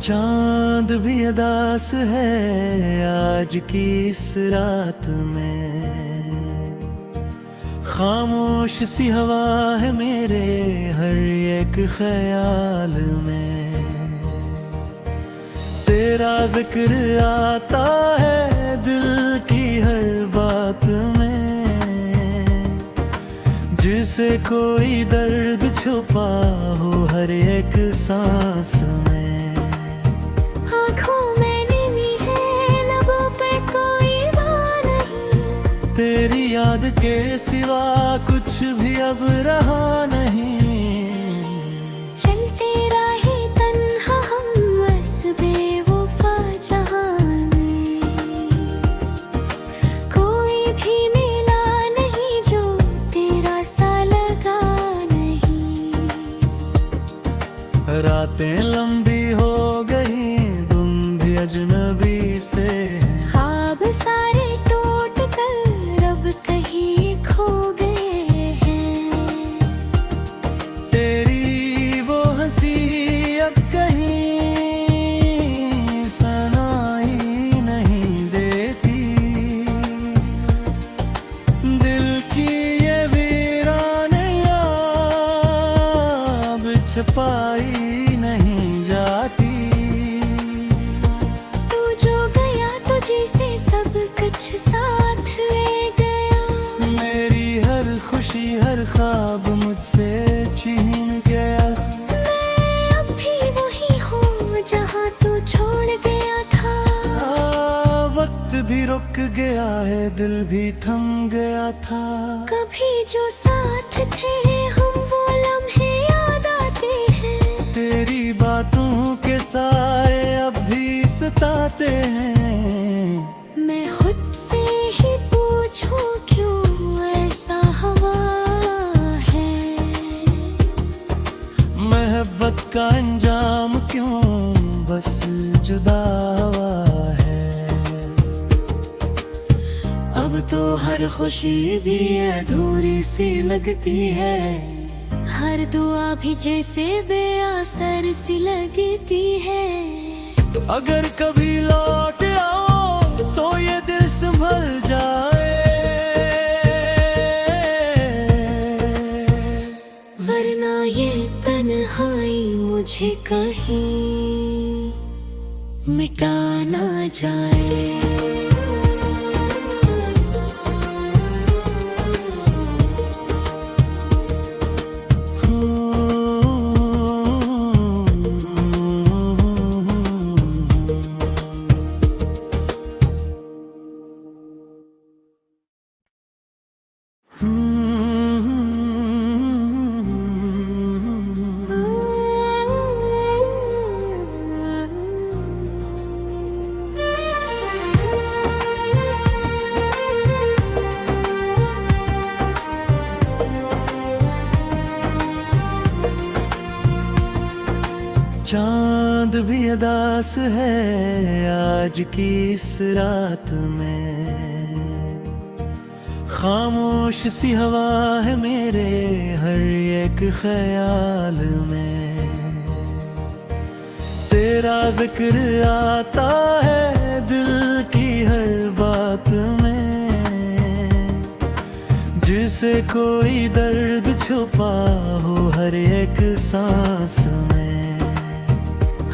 चांद भी अदास है आज की इस रात में, खामोश सी हवा है मेरे हर एक ख्याल में। तेरा जिक्र आता है दिल की हर बात में, जिसे कोई दर्द छुपा हो हर एक सांस में। आँखों में नीवी है, लबों पे कोई बात नहीं, तेरी याद के सिवा कुछ भी अब रहा नहीं। चलते रहे तन्हा हम बस बेवफा जहां में, कोई भी मिला नहीं जो तेरा सा लगा नहीं। रातें लंबी हो गई, तुम भी अजनबी से, ख्वाब सारे टूट कर अब कहीं खो गए हैं। तेरी वो हंसी अब कहीं सुनाई नहीं देती, दिल की ये वीरानियां अब छुपाई नहीं जाती। तुझसे सब कुछ साथ ले गया, मेरी हर खुशी हर ख्वाब मुझसे छीन गया। मैं अब भी वही हूँ जहाँ तू छोड़ गया था। वक्त भी रुक गया है, दिल भी थम गया था। कभी जो साथ थे हम वो लम्हे याद आते हैं, तेरी बातों के साए अब भी सताते हैं। मैं खुद से ही पूछूं क्यों ऐसा हवा है, मोहब्बत का अंजाम क्यों बस जुदा हुआ है। अब तो हर खुशी भी अधूरी सी लगती है, हर दुआ भी जैसे बेअसर सी लगती है। अगर कभी लौट आओ तो ये दिल संभल जाए, वरना ये तन्हाई मुझे कहीं मिटा ना जाए। चांद भी अदास है आज की इस रात में, खामोश सी हवा है मेरे हर एक ख्याल में। तेरा जिक्र आता है दिल की हर बात में, जिसे कोई दर्द छुपा हो हर एक सांस में।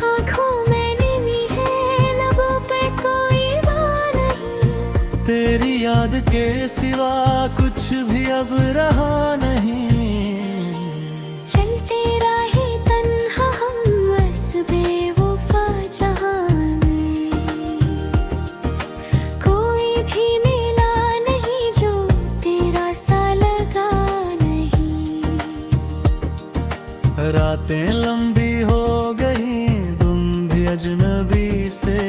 आँखों में नीवी है, लबों पे कोई बात नहीं, तेरी याद के सिवा कुछ भी अब रहा नहीं। चलते रहे तन्हा हम बस बेवफा जहां में, कोई भी मिला नहीं जो तेरा सा लगा नहीं। रातें लंबी हो गई, तुम भी अजनबी से,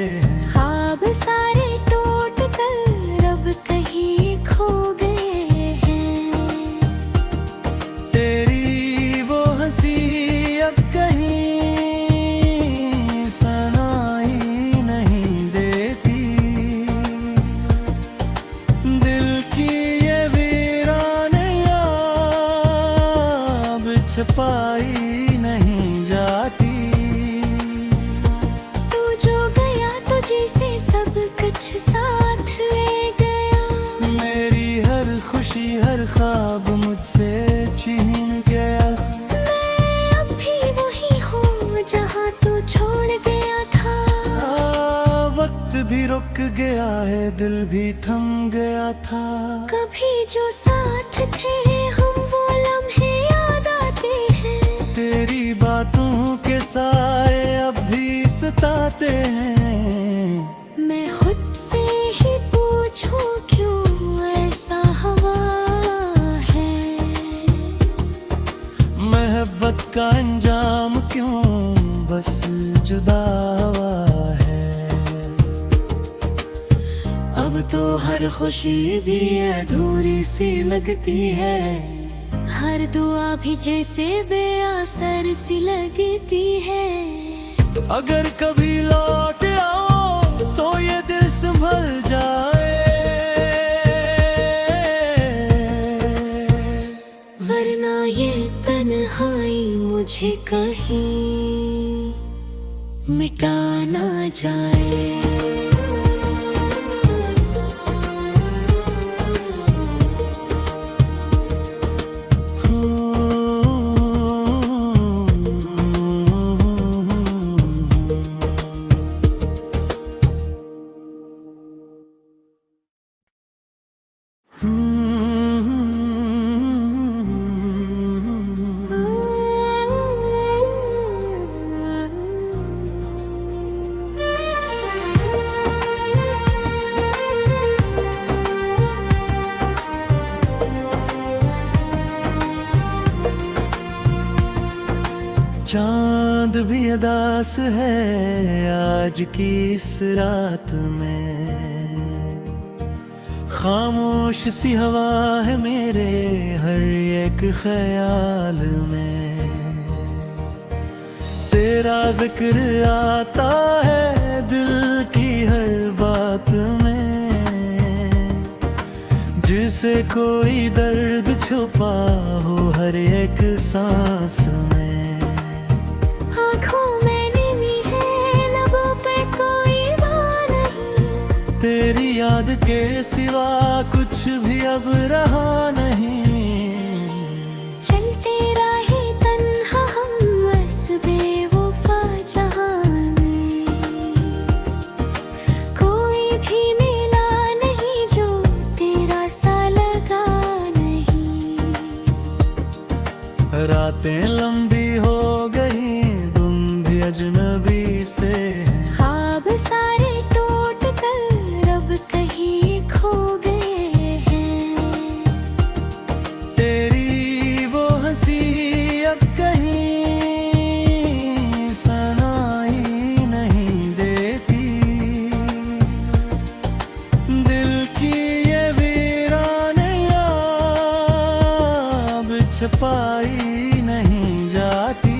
ख्वाब सारे टूट कर अब कहीं खो गए हैं। पाई नहीं जाती। तू जो गया तुझे से सब कुछ साथ ले गया। मेरी हर खुशी हर ख्वाब मुझसे छीन गया। मैं अब भी वही हूँ जहाँ तू छोड़ गया था। वक्त भी रुक गया है, दिल भी थम गया था। कभी जो साथ थे हम वो लम्हे याद आते हैं। तेरी बातों के साए अब भी सताते हैं। मैं खुद से ही पूछूं क्यों ऐसा हवा है। मोहब्बत का अंजाम क्यों बस जुदा हुआ है। अब तो हर खुशी भी अधूरी सी लगती है। हर दुआ भी जैसे बेअसर सी लगती है। अगर कभी लौट आओ तो ये दिल संभल जाए। वरना ये तन्हाई मुझे कहीं मिटा ना जाए। चांद भी अदास है आज की इस रात में। खामोश सी हवा है मेरे हर एक ख्याल में। तेरा जिक्र आता है दिल की हर बात में। जिसे कोई दर्द छुपा हो हर एक सांस में। आँखों में नीवी है लबों पे कोई बात नहीं। तेरी याद के सिवा कुछ भी अब रहा नहीं। चलते रहे तन्हा हम बस बेवफा जहाँ में। कोई भी मिला नहीं जो तेरा सा लगा नहीं। रातें लंबी हो गई तुम भी अजनबी से। ख्वाब सारे टूट कर अब कहीं खो गए हैं। तेरी वो हंसी अब कहीं सुनाई नहीं देती। दिल की ये वीरानियां अब छुपाई नहीं जाती।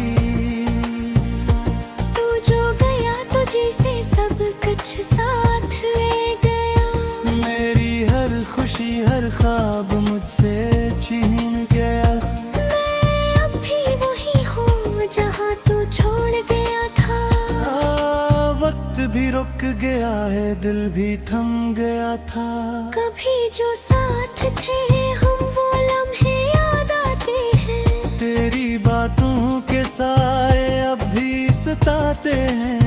तू जो गया तुझे से सब कुछ साथ ले गया। मेरी हर खुशी हर ख्वाब मुझसे छीन गया। मैं अब भी वही हूँ जहाँ तू छोड़ गया था। वक्त भी रुक गया है, दिल भी थम गया था। कभी जो साथ थे हम वो लम्हे याद आते हैं। तेरी बातों के साए अब भी सताते हैं।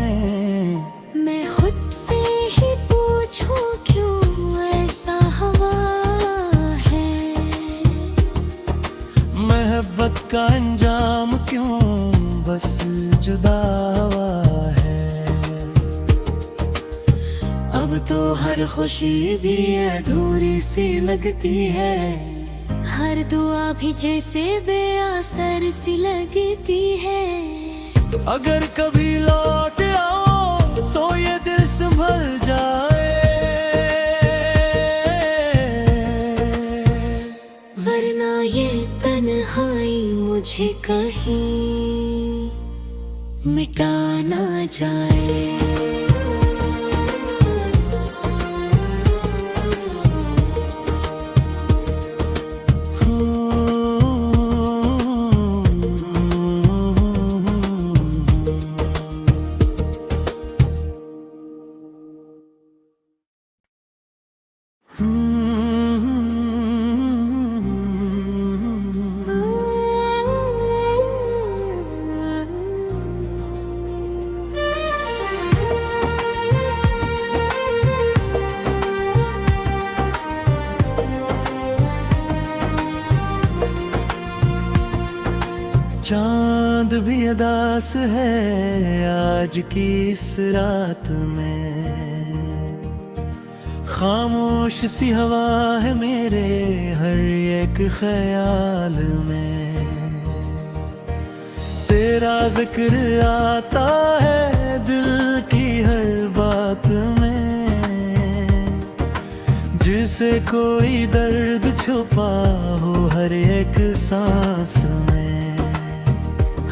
मैं खुद से ही पूछूं क्यों ऐसा हवा है। मोहब्बत का अंजाम क्यों बस जुदा हुआ है। अब तो हर खुशी भी अधूरी सी लगती है। हर दुआ भी जैसे बेअसर सी लगती है। अगर कभी लौट आओ तो ये दिल संभल जाए। वरना ये तन्हाई मुझे कहीं मिटा ना जाए। चांद भी उदास है आज की इस रात में, खामोश सी हवा है मेरे हर एक ख्याल में। तेरा जिक्र आता है दिल की हर बात में, जिसे कोई दर्द छुपा हो हर एक सांस में।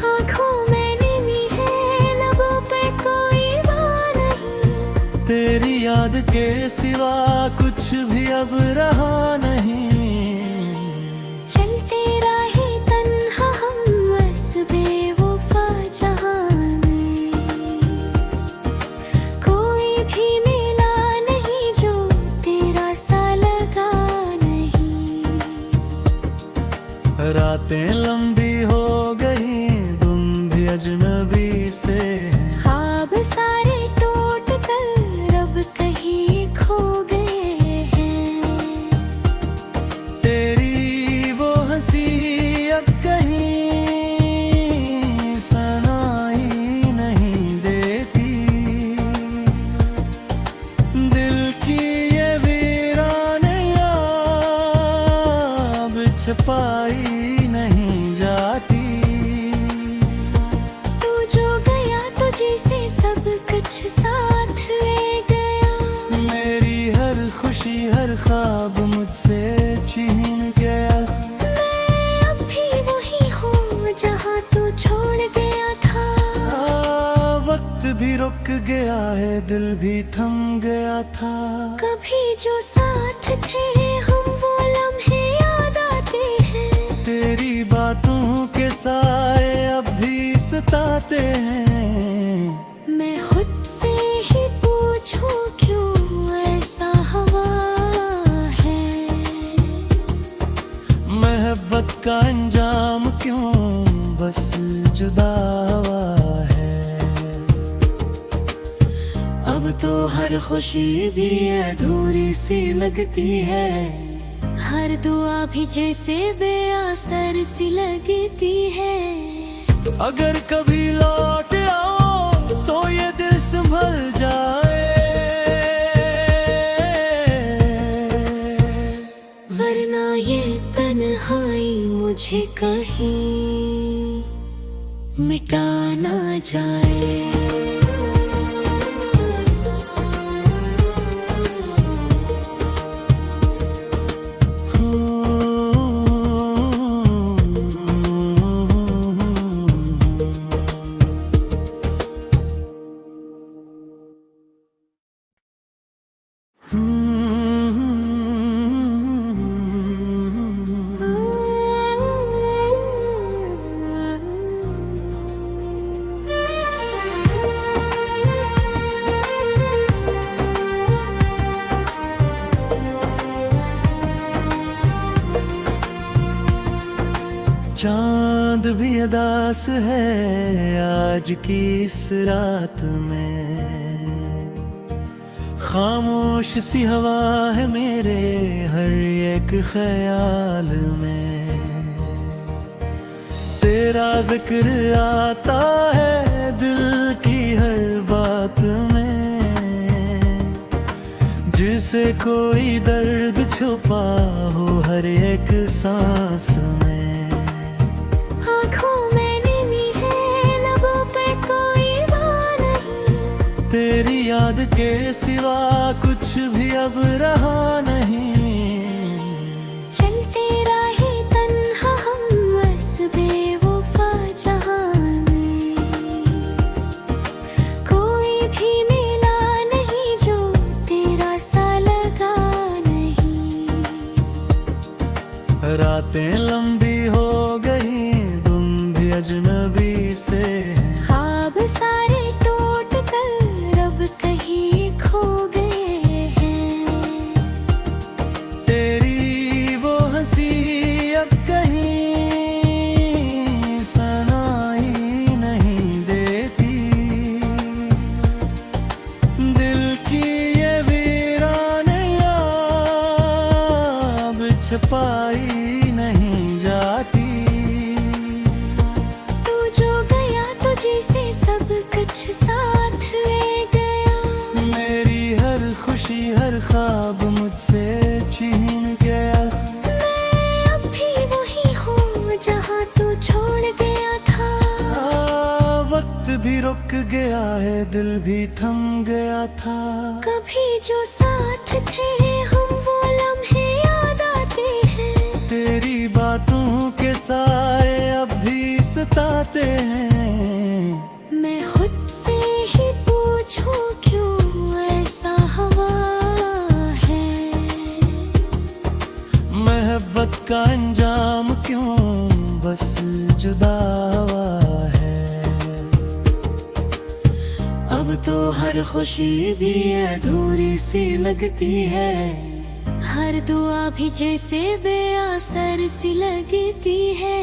आँखों में नीवी है, लबों पे कोई बात नहीं, तेरी याद के सिवा कुछ भी अब रहा नहीं। चलते रहे तन्हा हम बस बेवफा जहां में, कोई भी मिला नहीं जो तेरा सा लगा नहीं। रातें लंबी हो गई, तुम भी अजनबी से, ख्वाब सारे टूट कर अब कहीं खो गए हैं। तेरी वो हंसी अब कहीं सुनाई नहीं देती, दिल की ये वीराने अब छुपाई नहीं जाती। तू जो गया तुझे से सब कुछ साथ ले गया, मेरी हर खुशी हर ख्वाब मुझसे छीन गया। मैं अब भी वही हूँ जहाँ तू छोड़ गया था। वक्त भी रुक गया है, दिल भी थम गया था। कभी जो साथ थे हम वो लम्हे याद आते हैं, तेरी बातों के साए अब भी सताते हैं। मैं खुद से ही पूछूं क्यों ऐसा हवा है, मोहब्बत का अंजाम क्यों बस जुदा हुआ है। अब तो हर खुशी भी अधूरी सी लगती है, हर दुआ भी जैसे बेअसर सी लगती है। अगर कभी लौट आओ तो ये दिल संभल जाए, वरना ये तन्हाई मुझे कहीं मिटा ना जाए। चांद भी उदास है आज की इस रात में, खामोश सी हवा है मेरे हर एक ख्याल में। तेरा जिक्र आता है दिल की हर बात में, जिसे कोई दर्द छुपा हो हर एक सांस में। आँखों में नीवी है, लबों पे कोई बात नहीं, तेरी याद के सिवा कुछ भी अब रहा नहीं। चलते रहे तन्हा हम बस बेवफा जहां में, कोई भी मिला नहीं जो तेरा सा लगा नहीं। रातें लंबी हो गई, तुम भी अजनबी से, ख्वाब सारे टूट कर अब कहीं खो गए हैं। तेरी वो हंसी अब कहीं सुनाई नहीं देती, दिल की ये वीराने अब छुपाई नहीं जाती। साथ ले गया। मेरी हर खुशी हर ख्वाब मुझसे छीन गया। मैं अब भी वही हूँ जहाँ तू छोड़ गया था। वक्त भी रुक गया है, दिल भी थम गया था। कभी जो साथ थे हम वो लम्हे याद आते हैं। तेरी बातों के साए अब भी सताते हैं। मैं खुद से ही पूछूं क्यों ऐसा हुआ है। मोहब्बत का अंजाम क्यों बस जुदा हुआ है। अब तो हर खुशी भी अधूरी सी लगती है। हर दुआ भी जैसे बेअसर सी लगती है।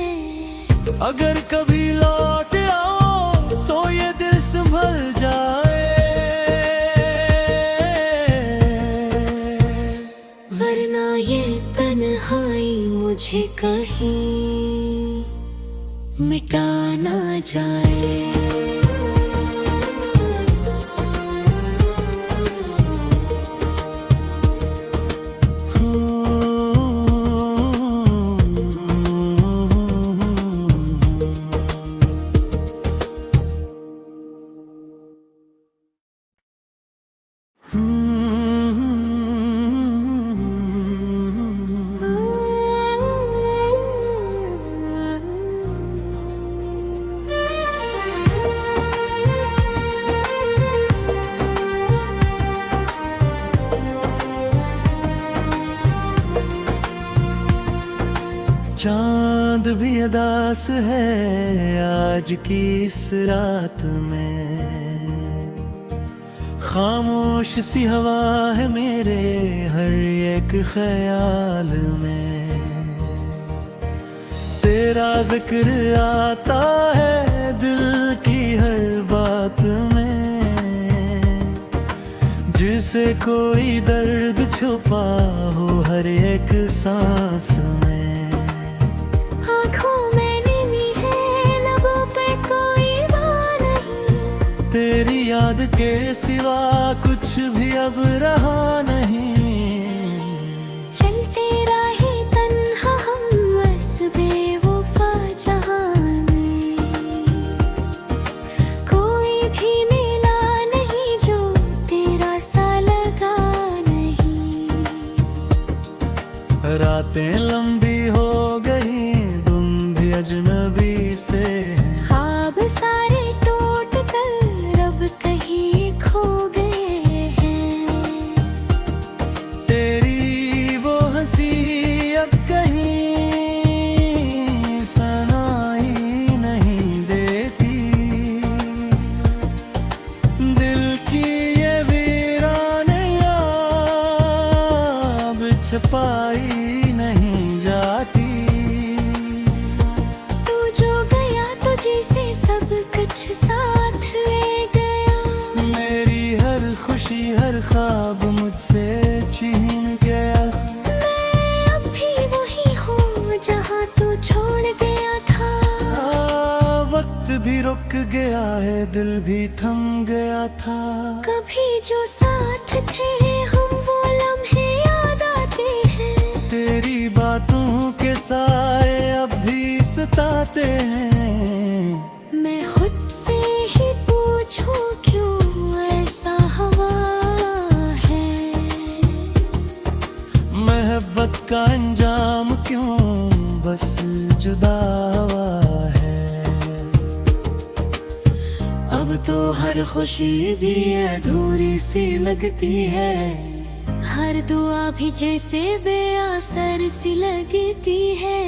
अगर कभी लौट आओ तो ये दिल संभल जाए। वरना ये तन्हाई मुझे कहीं मिटा ना जाए। चांद भी अदास है आज की इस रात में। खामोश सी हवा है मेरे हर एक ख्याल में। तेरा जिक्र आता है दिल की हर बात में। जिसे कोई दर्द छुपा हो हर एक सांस में। आँखों में नींवी है लबों पे कोई बात नहीं। तेरी याद के सिवा कुछ भी अब रहा नहीं। चलते रहे तन्हा हम बस बेवफा जहां में। कोई भी मिला नहीं जो तेरा सा लगा नहीं। रातें लंबी हो गई तुम भी अजनबी से। ख्वाब सारे टूट कर अब कहीं खो गए हैं। तेरी वो हंसी अब कहीं सुनाई नहीं देती। दिल की ये वीरानियां अब छुपाई नहीं जाती। सब कुछ साथ ले गया। मेरी हर खुशी हर ख्वाब मुझसे छीन गया। मैं अब भी वही हूँ जहाँ तू छोड़ गया था। वक्त भी रुक गया है, दिल भी थम गया था। कभी जो साथ थे हम वो लम्हे याद आते हैं। तेरी बातों के साए अब भी सताते हैं। मैं खुद से ही पूछूं क्यों ऐसा हुआ है। मोहब्बत का अंजाम क्यों बस जुदा हुआ है। अब तो हर खुशी भी अधूरी सी लगती है। हर दुआ भी जैसे बेअसर सी लगती है।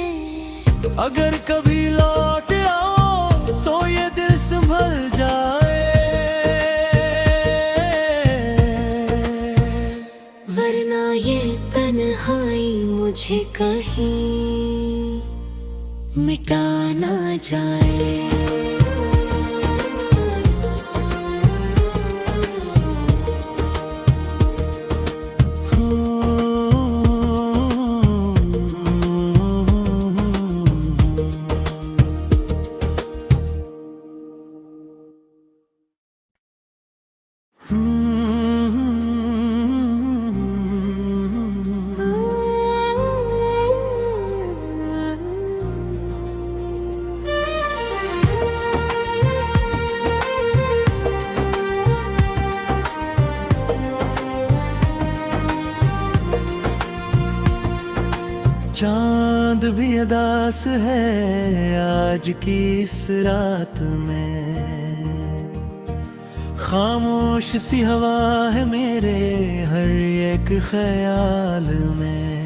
अगर कभी लौट आओ तो ये दिल संभल जाए। वरना ये तन्हाई मुझे कहीं मिटा ना जाए। भी अदास है आज की इस रात में। खामोश सी हवा है मेरे हर एक ख्याल में।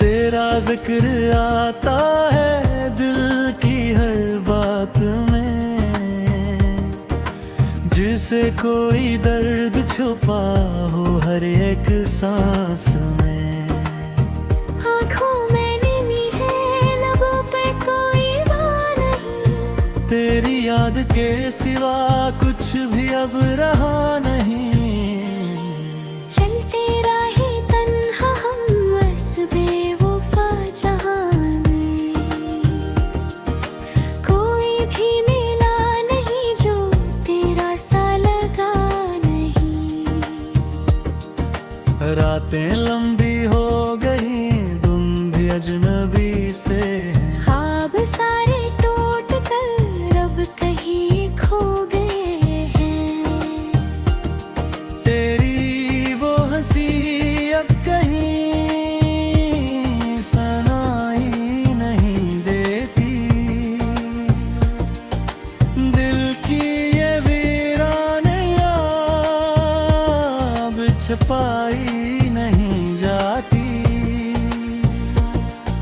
तेरा जिक्र आता है दिल की हर बात में, जिसे कोई दर्द छुपा हो हर एक सांस में। आँखों में नींद है, लबों पे कोई बात नहीं। तेरी याद के सिवा कुछ भी अब रहा नहीं। चलते राहे तन्हा हम बस बेवफा जहां में। कोई भी मिला नहीं जो तेरा सा लगा नहीं। रातें लंबी हो गई, तुम भी अजनबी से। ख्वाब सारे टूट कर अब कहीं खो गए हैं। तेरी वो हंसी अब कहीं सुनाई नहीं देती। दिल की ये वीराने अब छुपाई नहीं जाती।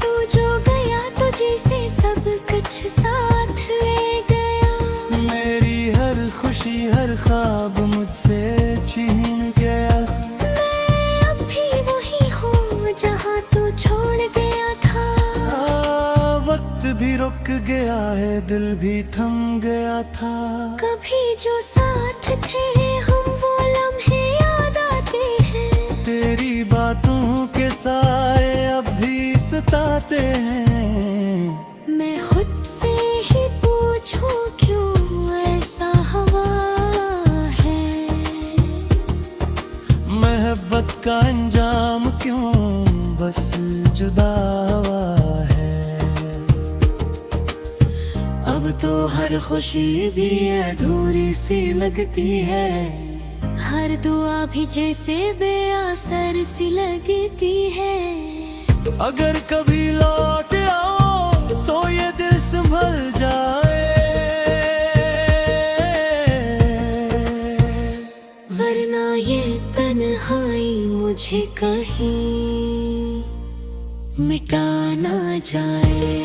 तू जो गया तुझे से सब कुछ साथ ले गया। मेरी हर खुशी हर ख्वाब मुझसे छीन गया। मैं अब भी वही हूँ जहाँ तू छोड़ गया था। वक्त भी रुक गया है, दिल भी थम गया था। कभी जो साथ थे हम वो लम्हे याद आते हैं। तेरी बातों के साए अब भी सताते हैं। मैं खुद से ही पूछूं क्यों ऐसा हवा है। मोहब्बत का अंजाम क्यों बस जुदा हुआ है। अब तो हर खुशी भी अधूरी सी लगती है। हर दुआ भी जैसे बेअसर सी लगती है। अगर कभी लौट आओ तो ये दिल संभल जाए। वरना ये तन्हाई मुझे कहीं मिटा ना जाए।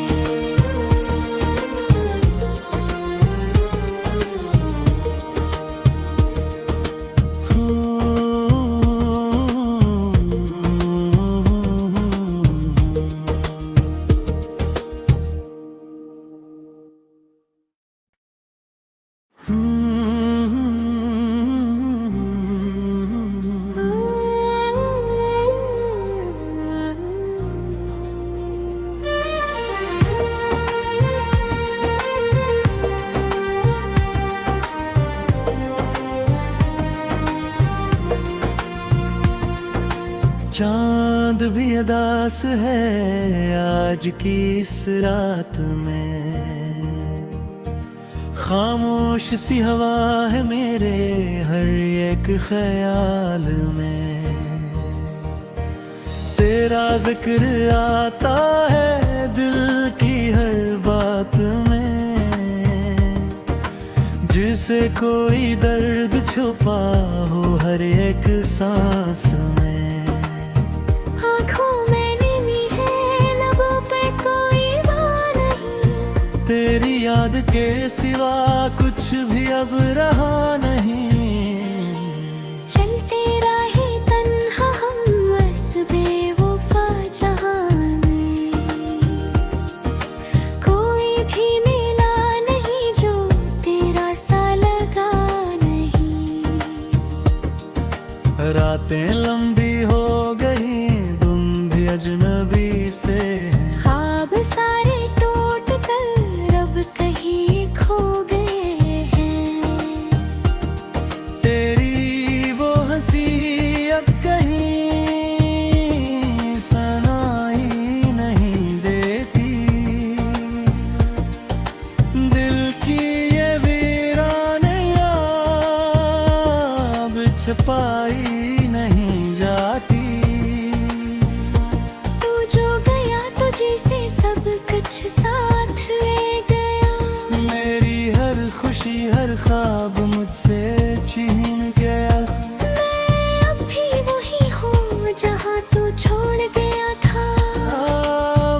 चांद भी अदास है आज की इस रात में। खामोश सी हवा है मेरे हर एक ख्याल में। तेरा जिक्र आता है दिल की हर बात में, जिसे कोई दर्द छुपा हो हर एक सांस में। आँखों में नींद है, लबों पे कोई बात नहीं। तेरी याद के सिवा कुछ भी अब रहा नहीं। चलते राहे तन्हा हम बस बेवफा जहां में। कोई भी मिला नहीं जो तेरा सा लगा नहीं। रातें लंबी हो गई, तुम भी अजनबी से। ख्वाब सारे टूट कर अब कहीं खो गए हैं। तेरी वो हंसी कुछ साथ ले गया। मेरी हर खुशी हर ख्वाब मुझसे छीन गया। मैं अब भी वही हूँ जहाँ तू छोड़ गया था।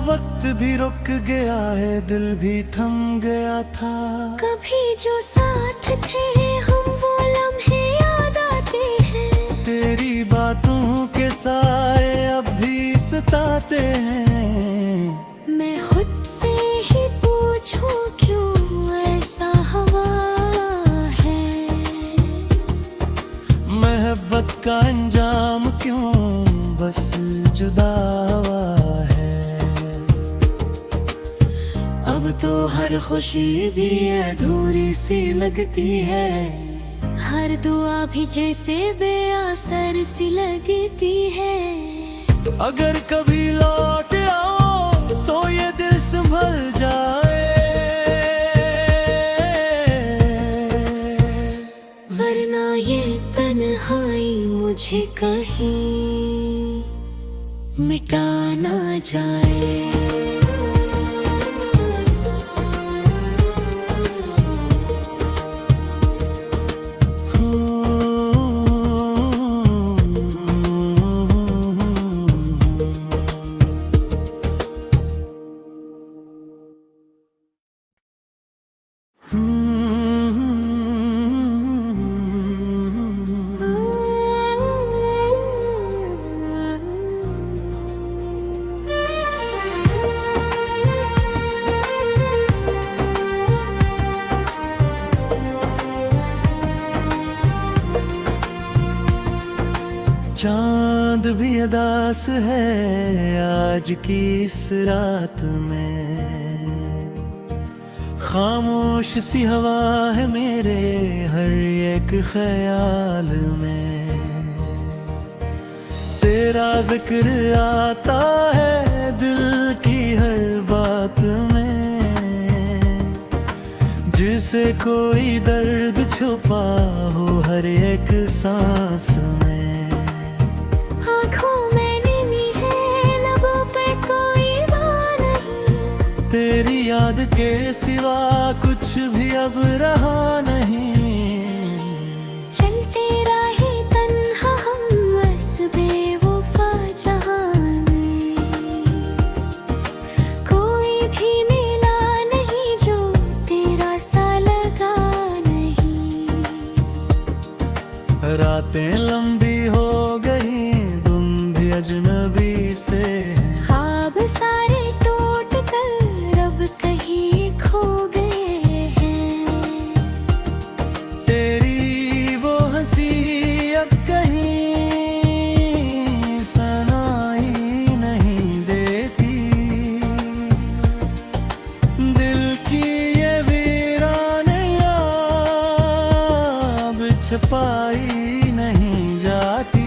वक्त भी रुक गया है, दिल भी थम गया था। कभी जो साथ थे हम वो लम्हे याद आते हैं। तेरी बातों के साए अब भी सताते हैं। मैं खुद से ही पूछूं क्यों ऐसा हवा है। मोहब्बत का अंजाम क्यों बस जुदा हुआ है। अब तो हर खुशी भी अधूरी सी लगती है। हर दुआ भी जैसे बेअसर सी लगती है। अगर कभी लौट आओ तो ये दिल संभल जाए। वरना ये तन्हाई मुझे कहीं मिटा ना जाए। चांद भी अदास है आज की इस रात में। खामोश सी हवा है मेरे हर एक ख्याल में। तेरा जिक्र आता है दिल की हर बात में। जिसे कोई दर्द छुपा हो हर एक सांस में। आँखों में नींद है लबों पे कोई बात नहीं। तेरी याद के सिवा कुछ भी अब रहा नहीं। चलते रहे तन्हा हम बस बेवफा जहां में। कोई भी मिला नहीं जो तेरा सा लगा नहीं। रातें लंबी हो गई अजनबी से। ख्वाब सारे टूट कर अब कहीं खो गए हैं। तेरी वो हंसी अब कहीं सुनाई नहीं देती। दिल की ये वीरानियां अब छुपाई नहीं जाती।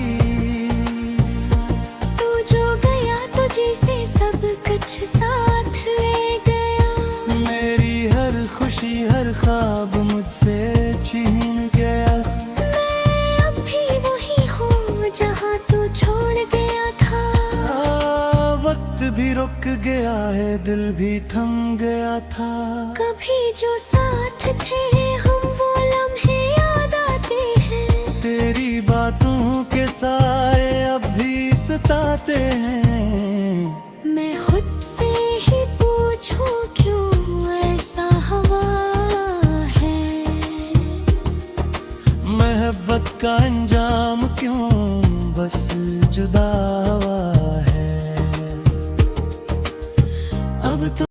से सब कुछ साथ ले गया। मेरी हर खुशी हर ख्वाब मुझसे छीन गया। मैं अब भी वही हूँ जहाँ तू छोड़ गया था। वक्त भी रुक गया है, दिल भी थम गया था। कभी जो साथ थे हम वो लम्हे याद आते हैं। तेरी बातों के साए अब भी सताते हैं। मैं खुद से ही पूछूं क्यों ऐसा हवा है। मोहब्बत का अंजाम क्यों बस जुदा